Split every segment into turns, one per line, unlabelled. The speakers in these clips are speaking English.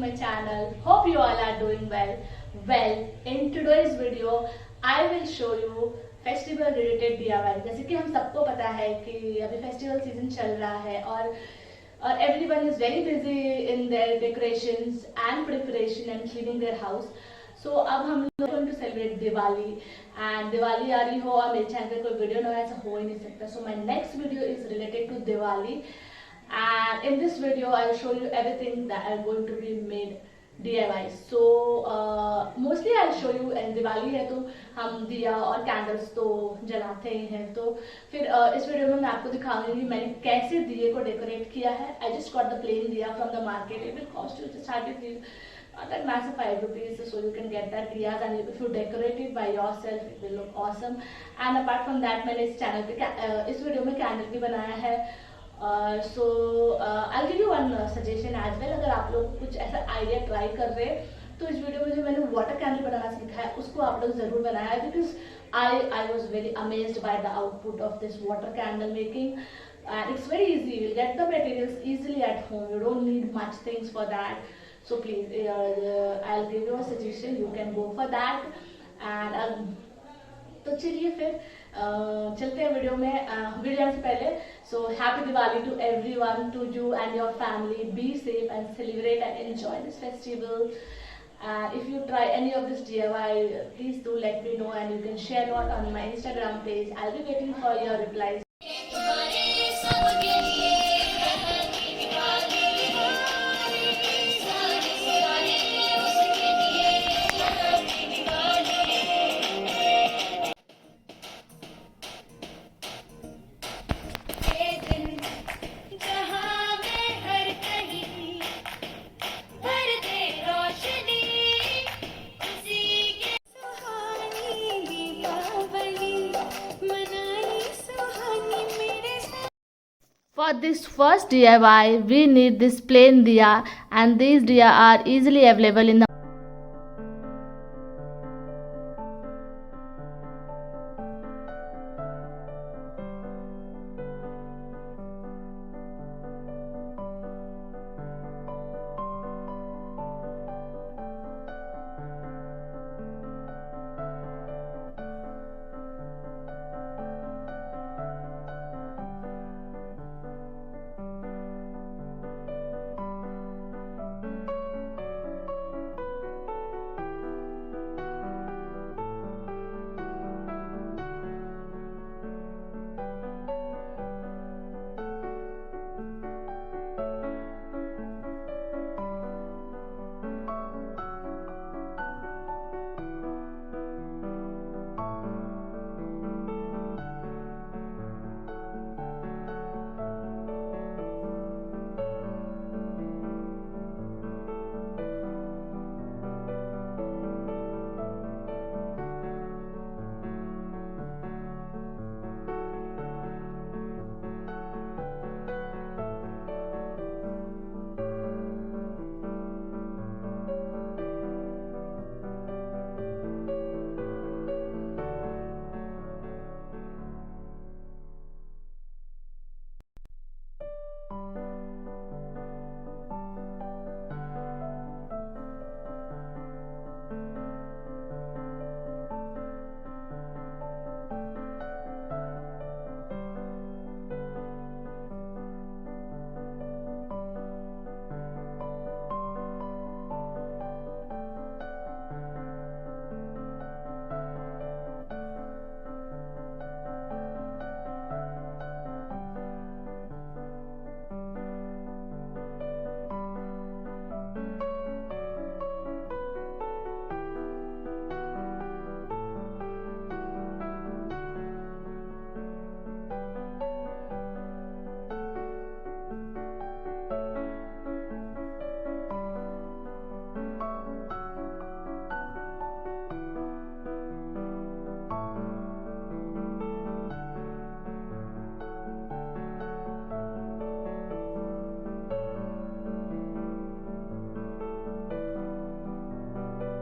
my channel. Hope you all are doing well. Well, in today's video, I will show you festival related DIY। जैसे कि हम सबको पता है कि अभी फेस्टिवल सीजन चल रहा है और everyone is very busy in their decorations and preparation and cleaning their house. So अब हम लोग going to celebrate Diwali and Diwali आ रही हो और मेरे चैनल पे कोई वीडियो ना ऐसा हो ही नहीं सकता. So my next video is related to Diwali and in this video I'll show you everything that are going to be made DIY. So mostly I'll show you and Diwali है तो हम दिया और कैंडल्स तो जलाते ही हैं. तो फिर इस वीडियो में मैं आपको दिखाऊंगी मैंने कैसे दिए को डेकोरेट किया है. I just got the plain दिया from the market. It will cost you just hardly not that massive 5 rupees, so you can get that diyas and if you decorate it by yourself it will look awesome. And apart from that मैंने इस channel पे इस video में candle भी बनाया है. So I'll give you one suggestion as well. अगर आप लोग कुछ ऐसा आइडिया ट्राई कर रहे हैं तो इस वीडियो में जो मैंने वाटर कैंडल बनाना सीखा है उसको आप लोग जरूर बनाया है because I was very amazed by the output of this water candle making and it's very easy. You'll get the materials easily at home. You don't need much things for that. So please I'll give you a suggestion. You can go for that and तो चलिए फिर चलते हैं video में. Video जाने से पहले so happy Diwali to everyone, to you and your family. Be safe and celebrate and enjoy this festival. If you try any of this DIY, please do let me know and you can share it on my Instagram page. I'll be waiting for your replies. For this first DIY, we need this plain diya and these diya are easily available in the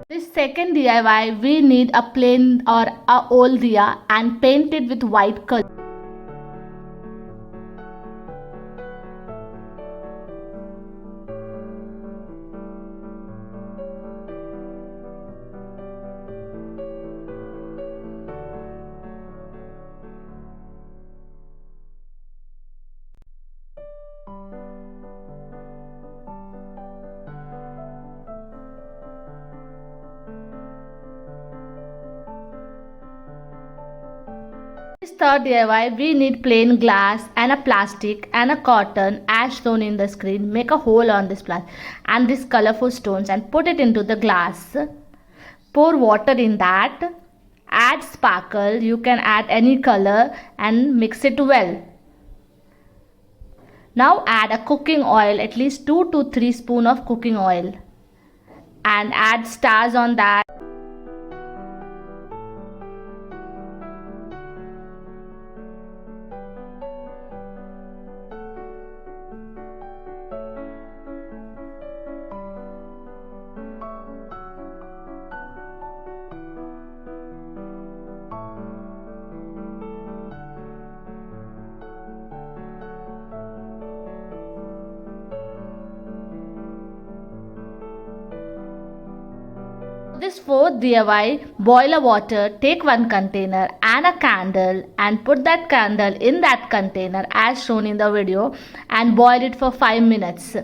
this second DIY, we need a plain or a old diya and paint it with white color. this third DIY, we need plain glass and a plastic and a cotton as shown in the screen. Make a hole on this plastic and these colorful stones and put it into the glass. Pour water in that. Add sparkle. You can add any color and mix it well. Now add a cooking oil, at least 2 to 3 spoons of cooking oil, and add stars on that. This fourth DIY, boil a water, take one container and a candle and put that candle in that container as shown in the video and boil it for 5 minutes.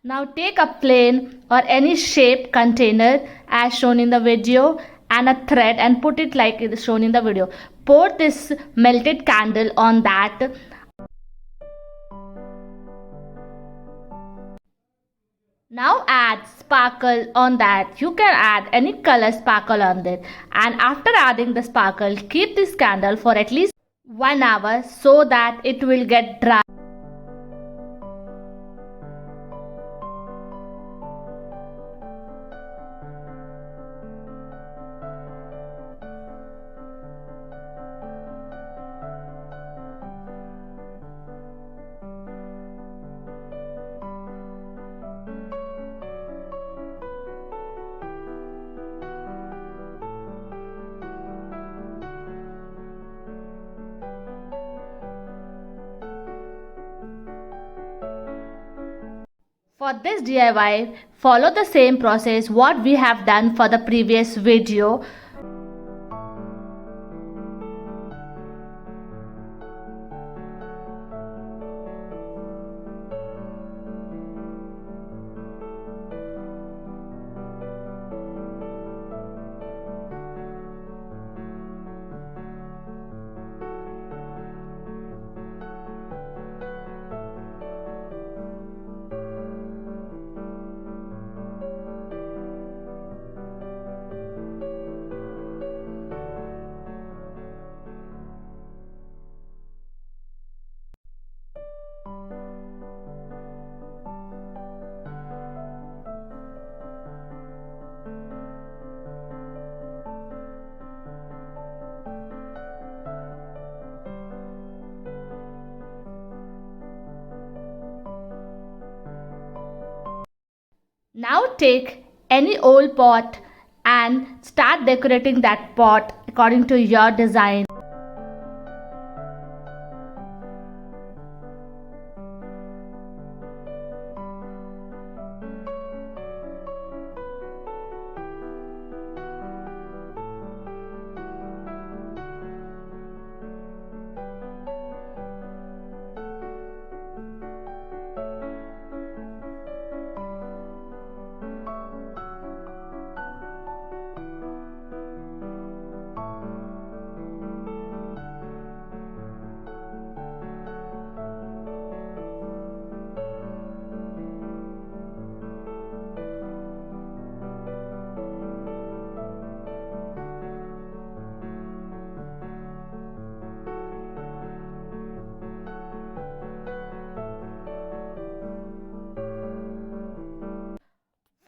Now take a plain or any shape container as shown in the video and a thread and put it like it is shown in the video. Pour this melted candle on that. Now add sparkle on that. You can add any color sparkle on it. And after adding the sparkle, keep this candle for at least 1 hour so that it will get dry. For this DIY, follow the same process what we have done for the previous video. Now take any old pot and start decorating that pot according to your design.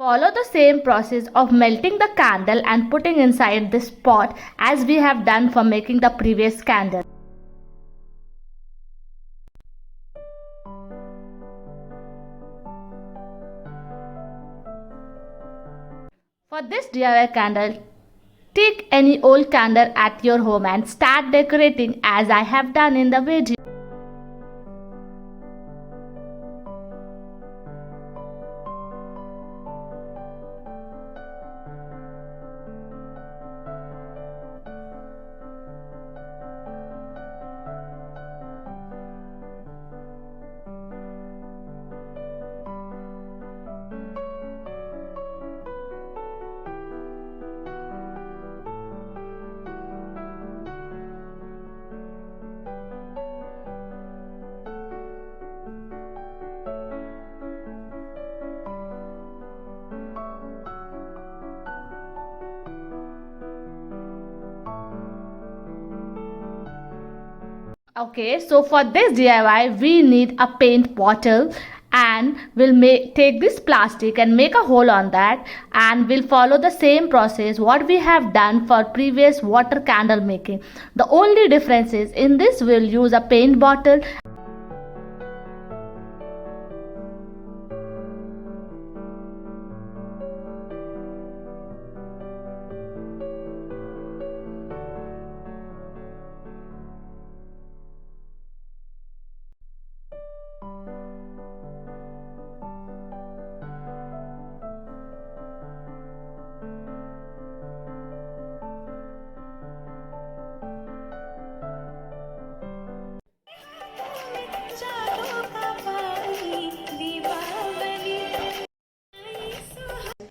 Follow the same process of melting the candle and putting inside this pot as we have done for making the previous candle. For this DIY candle, take any old candle at your home and start decorating as I have done in the video. Okay, so for this DIY, we need a paint bottle, and we'll take this plastic and make a hole on that, and we'll follow the same process what we have done for previous water candle making. The only difference is in this we'll use a paint bottle.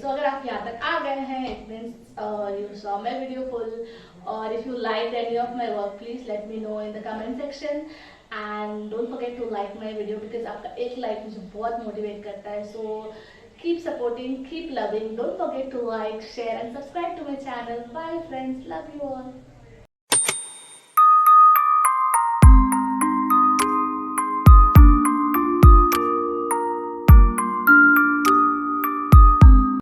So अगर आप यहाँ तक आ गए हैं, it means you saw my video full, or if you liked any of my work, please let me know in the comment section, and don't forget to like my video because आपका एक like मुझे बहुत motivate करता है. So keep supporting, keep loving, don't forget to like, share and subscribe to my channel. Bye friends, love you all.